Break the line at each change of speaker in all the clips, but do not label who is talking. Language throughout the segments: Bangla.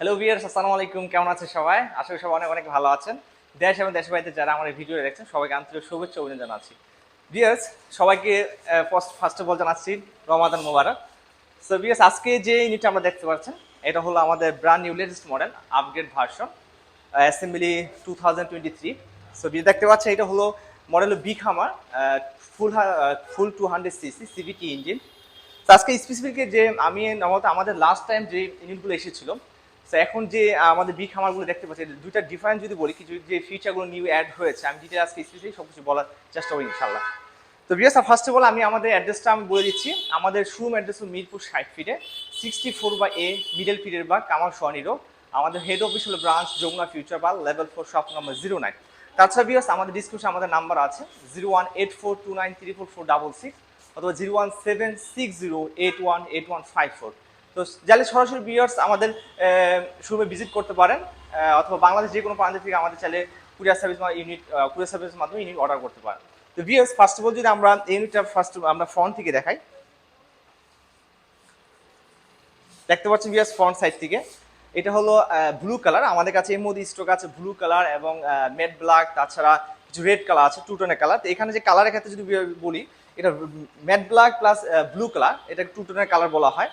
হ্যালো ভিউয়ার্স, আসসালামু আলাইকুম। কেমন আছেন সবাই? আশা করি সবাই অনেক অনেক ভালো আছেন। দেশ এবং দেশের বাইরে যারা আমার এই ভিডিও দেখছেন সবাইকে আন্তরিক শুভেচ্ছা ও অভিনন্দন জানাচ্ছি। ভিউয়ার্স, সবাইকে ফার্স্ট অফ অল জানাচ্ছি রমাদান মোবারক। সো ভিউয়ার্স, আজকে যে ইউনিটটা আমরা দেখতে পাচ্ছেন এটা হলো আমাদের brand new latest model upgrade version assembly 2023। So video দেখতে পাচ্ছেন এটা হলো মডেল বিগ হামার ফুল 200 সিসি সিভিটি ইঞ্জিন। তো আজকে স্পেসিফিক যে আমি আমাদের লাস্ট টাইম যে ইউনিটগুলো এসেছিল, তো এখন যে আমাদের বিগ খামারগুলো দেখতে পাচ্ছি দুইটা ডিফারেন্ট যদি বলি কিছু যে ফিচারগুলো নিউ অ্যাড হয়েছে আমি ডিটেল আজকে স্পেসিফিক সব কিছু বলার চেষ্টা করি ইনশাল্লাহ। তো বিয়াস, ফার্স্ট অফ অল আমি আমাদের অ্যাড্রেসটা আমি বলে দিচ্ছি। আমাদের শোরুম অ্যাড্রেস হল মিরপুর 60 ফিটে 64/A মিডল ফিটের বা কামার সোয়ানিরো। আমাদের হেড অফিস হলো branch Jamuna future park level 4 shop number 09। তাছাড়া বিয়াস আমাদের ডিসক্রিপশনে আমাদের নাম্বার আছে 0184293446 অথবা 01760818154। তো চাইলে সরাসরি ভিউয়ার্স আমাদের শোরুমে ভিজিট করতে পারেন, অথবা বাংলাদেশ যে কোনো প্রান্ত থেকে আমাদের চাইলে কুরিয়ার সার্ভিসের মাধ্যমে ইউনিট অর্ডার করতে পারেন। তো ভিউয়ার্স, ফার্স্ট অফ অল যদি আমরা ইউনিটটা আমরা ফ্রন্ট থেকে দেখাই, দেখতে পাচ্ছেন ভিউয়ার্স ফ্রন্ট সাইড থেকে এটা হলো ব্লু কালার। আমাদের কাছে এর মধ্যে স্টক আছে ব্লু কালার এবং ম্যাট ব্ল্যাক, তাছাড়া কিছু রেড কালার আছে, টু টোনের কালার। তো এখানে যে কালারের ক্ষেত্রে যদি বলি, এটা matte black plus blue colour, এটা টু টোনের কালার বলা হয়।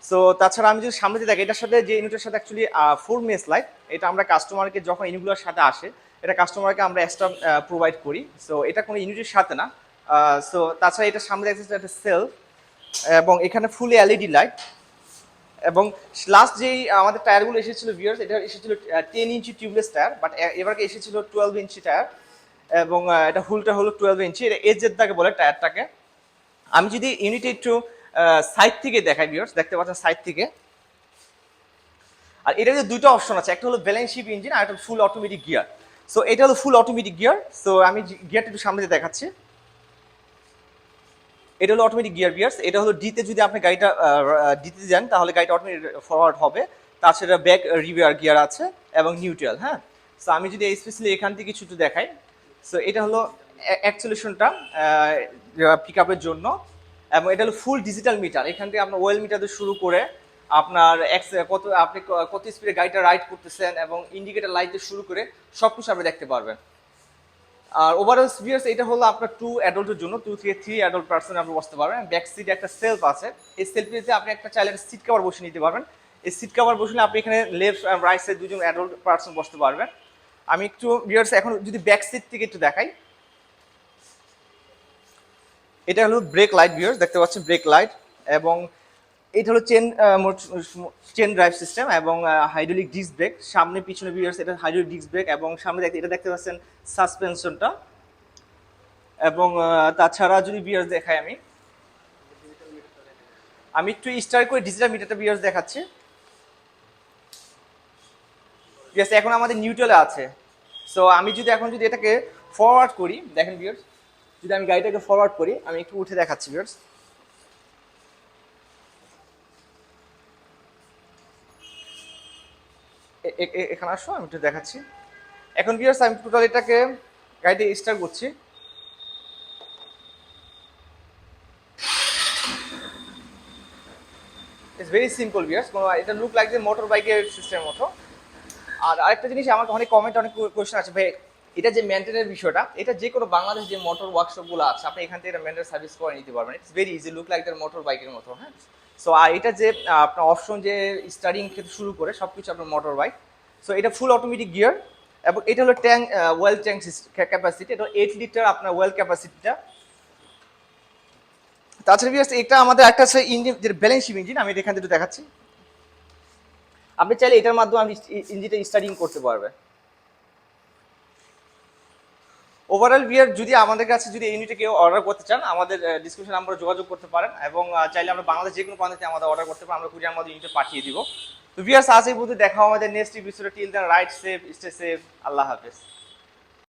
সো তাছাড়া আমি যদি সামনে দিয়ে দেখি, এটার সাথে যে ইউনিটের সাথে অ্যাকচুয়ালি 4 মেস লাইট, এটা আমরা কাস্টমারকে যখন ইউনিটগুলোর সাথে আসে এটা কাস্টমারকে আমরা এক্সট্রা প্রোভাইড করি। সো এটা কোনো ইউনিটের সাথে না। সো তাছাড়া এটা সামনে দেখতেছে একটা সেলফ এবং এখানে ফুলি এলইডি লাইট। এবং লাস্ট যেই আমাদের টায়ারগুলো এসেছিল ভিউয়ার্স, এটা এসেছিল 10 ইঞ্চি টিউবলেস টায়ার, বাট এবারকে এসেছিল 12 ইঞ্চি টায়ার এবং এটা হুলটা হলো 12 ইঞ্চি। এটা এজেডটাকে বলে টায়ারটাকে। আমি যদি ইউনিটে একটু সাইড থেকে দেখাই ভিউয়ার্স, দেখতে পাচ্ছেন সাইড থেকে। আর এটা দুটো অপশন আছে, একটা হলো ব্যালেন্স শিপ ইঞ্জিন আর একটা ফুল অটোমেটিক গিয়ার। সো এটা হলো ফুল অটোমেটিক গিয়ার। সো আমি গিয়ারটা একটু সামনে দিয়ে দেখাচ্ছি। এটা হলো অটোমেটিক গিয়ার বিয়ার্স। এটা হলো ডিতে যদি আপনি গাড়িটা ডিতে যান তাহলে গাড়িটা অটোমেটিক ফরওয়ার্ড হবে। তাছাড়া ব্যাক রিভিয়ার গিয়ার আছে এবং নিউট্রাল। হ্যাঁ, সো আমি যদি স্পেশালি এখান থেকে কিছু দেখাই, সো এটা হলো অ্যাকচুলেশনটা পিক আপের জন্য। এবং এটা হলো ফুল ডিজিটাল মিটার। এখান থেকে আপনার ওয়েল মিটার দিয়ে শুরু করে আপনার আপনি কত স্পিডে গাড়িটা রাইড করতেছেন এবং ইন্ডিকেটার লাইট দিয়ে শুরু করে সব কিছু আপনি দেখতে পারবেন। আর ওভারঅল ভিউয়ার্স, এটা হলো আপনার 2 অ্যাডাল্টের জন্য, 2 থেকে 3 অ্যাডাল্ট পারসন আপনি বসতে পারবেন। ব্যাক সিটে একটা সেলফ আছে, এই সেলফিতে আপনি একটা চাইলে সিট কভার বসে নিতে পারবেন। এই সিট কভার বসলে আপনি এখানে লেফট রাইট সাইড দুজন অ্যাডাল্ট পারসন বসতে পারবেন। আমি একটু ভিউয়ার্স এখন যদি ব্যাক সিট থেকে একটু দেখাই, এটা হলো ব্রেক লাইট ভিউয়ার্স, দেখতে পাচ্ছেন ব্রেক লাইট। এবং এটা হলো চেন ড্রাইভ সিস্টেম এবং হাইড্রোলিক ডিস্ক ব্রেক। সামনে পিছনে ভিউয়ার্স এটা হাইড্রোলিক ডিস্ক ব্রেক এবং সামনে এটা দেখতে পাচ্ছেন সাসপেনশনটা। এবং তাছাড়া যদি বিয়ার্স দেখাই, আমি আমি একটু স্টার করে ডিজিটাল মিটারটা বিয়ার্স দেখাচ্ছি। বিয়ার্স এখন আমাদের নিউট্রালে আছে। সো আমি যদি এখন যদি এটাকে ফরওয়ার্ড করি, দেখেন বিয়ার্স, যদি আমি গাড়িটাকে ফরওয়ার্ড করি, আমি একটু উঠে দেখাচ্ছি বিয়ার্স। এখানে আসো, আমি একটু দেখাচ্ছি। এখন বিয়ার্স আমি টোটাল এটাকে গাড়িটা স্টার্ট করছি। ইটস ভেরি সিম্পল বিয়ার্স, কোনো এটা লুক লাইক যে মোটর বাইকের সিস্টেমের মতো। আর আরেকটা জিনিস, আমাকে অনেক কমেন্ট অনেক কোয়েশ্চেন আছে, ভাই এটা যে মেনটেনের বিষয়টা, এটা যে কোনো বাংলাদেশ যে মোটর ওয়ার্কশপগুলো আছে আপনি এখান থেকে এটা মেনটেন সার্ভিস করে নিতে পারবেন। It's very easy, look like the motor বাইকের মতো। হ্যাঁ, সো আর এটা যে আপনার অপশন যে স্টারিং থেকে শুরু করে সব কিছু আপনার মোটর বাইক। সো এটা ফুল অটোমেটিক গিয়ার এবং এটা হলো ট্যাঙ্ক ওয়েল ট্যাঙ্ক ক্যাপাসিটি, এটা 8 লিটার আপনার ওয়েল ক্যাপাসিটিটা। তাছাড়া বিয়ার্স এটা আমাদের একটা আছে ইঞ্জিন, যেটা ব্যালেন্স শিপ ইঞ্জিন, আমি এখান থেকে দেখাচ্ছি। আপনি চাইলে এটার মাধ্যমে আপনি ইঞ্জিনটা স্টার্টিং করতে পারবেন। ওভারঅল বিয়ার যদি আমাদের কাছে যদি ইউনিটে কেউ অর্ডার করতে চান, আমাদের ডিসক্রিপশন নাম্বারে যোগাযোগ করতে পারেন এবং চাইলে আমরা বাংলাদেশ যে কোনো প্রান্তে আমাদের অর্ডার করতে পারেন, আমরা কুরিয়ার মধ্যে ইউনিটে পাঠিয়ে দিব। তো বিয়ার্স আজ এই পর্যন্ত, দেখা আমাদের নেক্সট এপিসোডে। Till then right safe, stay safe, আল্লাহ হাফেজ।